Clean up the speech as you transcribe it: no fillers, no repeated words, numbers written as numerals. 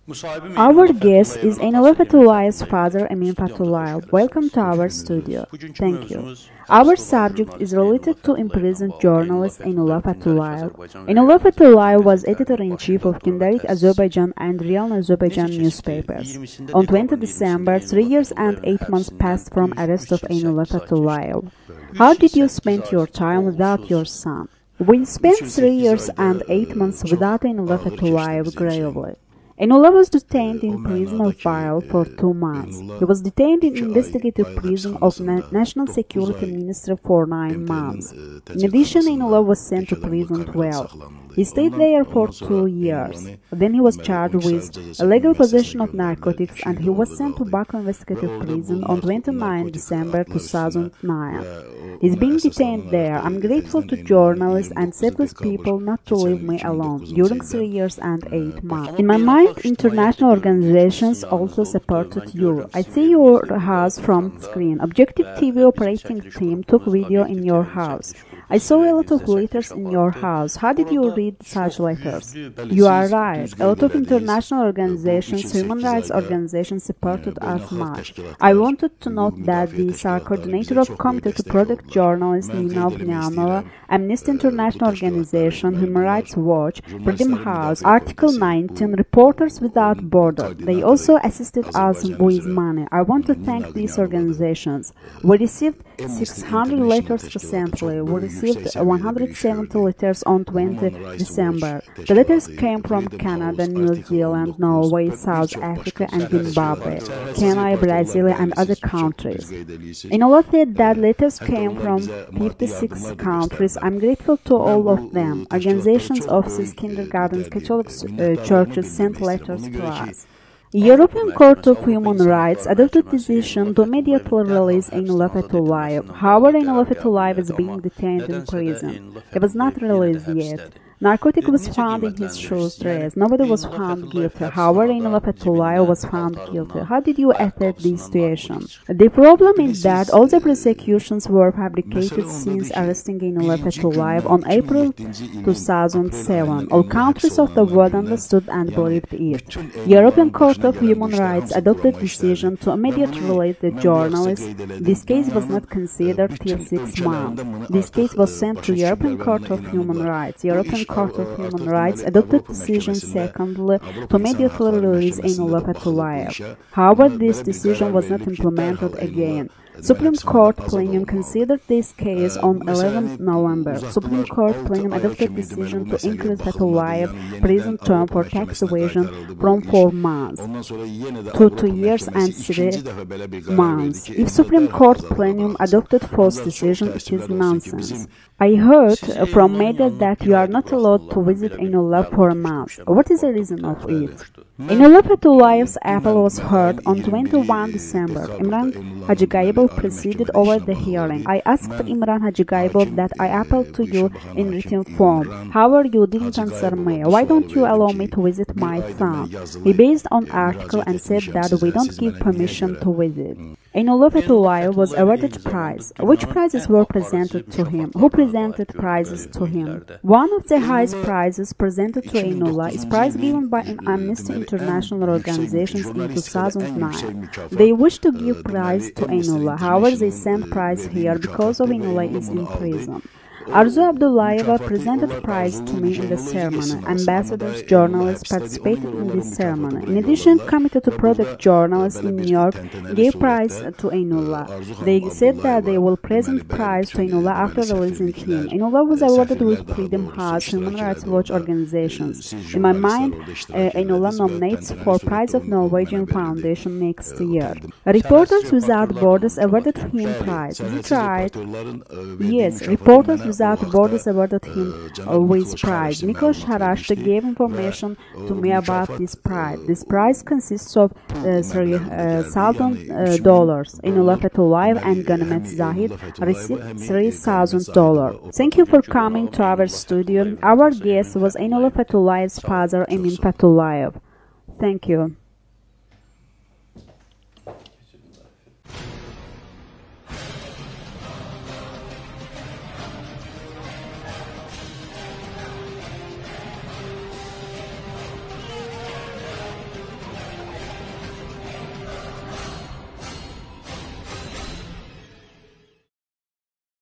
Our guest is Emin Fatullayev's father, Emin Fatullayev. Welcome to our studio. Thank you. Our subject is related to imprisoned journalist Emin Fatullayev. Emin Fatullayev was editor-in-chief of Gündelik Azerbaijan and Real Azerbaijan newspapers. On 20 December, 3 years and 8 months passed from arrest of Emin Fatullayev. How did you spend your time without your son? We spent 3 years and 8 months without Emin Fatullayev gravely. Enullah was detained in prison of Bail for 2 months. He was detained in investigative prison of National Security Ministry for 9 months. In addition, Enullah was sent to prison 12. He stayed there for 2 years. Then he was charged with illegal possession of narcotics and he was sent to Baku Investigative Prison on 29 December 2009. He's being detained there. I'm grateful to journalists and selfless people not to leave me alone during 3 years and 8 months. In my mind, international organizations also supported you. I see your house from screen. Objective TV operating team took video in your house. I saw a lot of letters in your house. How did you read such letters? You are right. A lot of international organizations, human rights organizations supported us much. I wanted to note that the coordinator of Committee to Protect Journalists, Nina Vnyanova, Amnesty International Organization, Human Rights Watch, Freedom House, Article 19, Reporters Without Borders. They also assisted us with money. I want to thank these organizations. We received 600 letters recently. We received 170 letters on 20 December. The letters came from Canada, New Zealand, Norway, South Africa, and Zimbabwe, Kenya, Brazil, and other countries. Enullah said that letters came from 56 countries. I'm grateful to all of them. Organizations, offices, kindergartens, Catholic churches sent letters to us. European Court of Human Rights adopted decision to immediately release Emin Fatullayev. However, Emin Fatullayev is being detained in prison. He was not released yet. Narcotic was found in his shoes dress. Nobody was found guilty. However, Emin Fatullayev was found guilty. How did you affect this situation? The problem is that all the prosecutions were fabricated since arresting Emin Fatullayev on April 2007. All countries of the world understood and believed it. European Court of Human Rights adopted decision to immediately release the journalist. This case was not considered till 6 months. This case was sent to European Court of Human Rights. European Court of Human Rights adopted decision secondly to immediately release Emin Fatullayev. However, this decision was not implemented again. Supreme Court Plenum considered this case on 11 November. Supreme Court Plenum adopted decision to increase Fatullayev prison term for tax evasion from 4 months to 2 years and 3 months. If Supreme Court Plenum adopted false decision, it is nonsense. I heard from media that you are not allowed to visit Enullah for a month. What is the reason of it? Emin Fatullayev's appeal was heard on 21 December. Imran Hajigayevov presided over the hearing. I asked Imran Hajigayevov that I appealed to you in written form. However, you didn't answer me. Why don't you allow me to visit my son? He based on article and said that we don't give permission to visit. Emin Fatullayev was awarded prize. Which prizes were presented to him? Who presented prizes to him? One of the highest prizes presented to Enullah is prize given by Amnesty International organizations in 2009. They wish to give prize to Enullah. However, they sent prize here because of Enullah is in prison. Arzu Abdullayeva presented prize to me in the ceremony. Ambassadors, journalists participated in this ceremony. In addition, Committee to Protect Journalists in New York gave prize to Enullah. They said that they will present prize to Enullah after releasing him. Enullah was awarded with Freedom House, Human Rights Watch organizations. In my mind, Enullah nominates for prize of Norwegian Foundation next year. Reporters Without Borders awarded him prize. Is it right? Yes, Reporters Without Borders awarded him with prize. Miklos Harashta gave information to me about this prize. This prize consists of $3,000. Emin Fatullayev and Ganimet Zahid received $3,000. Thank you for coming to our studio. Our guest was Emin Fatullayev's father, Emin Fatullayev. Thank you.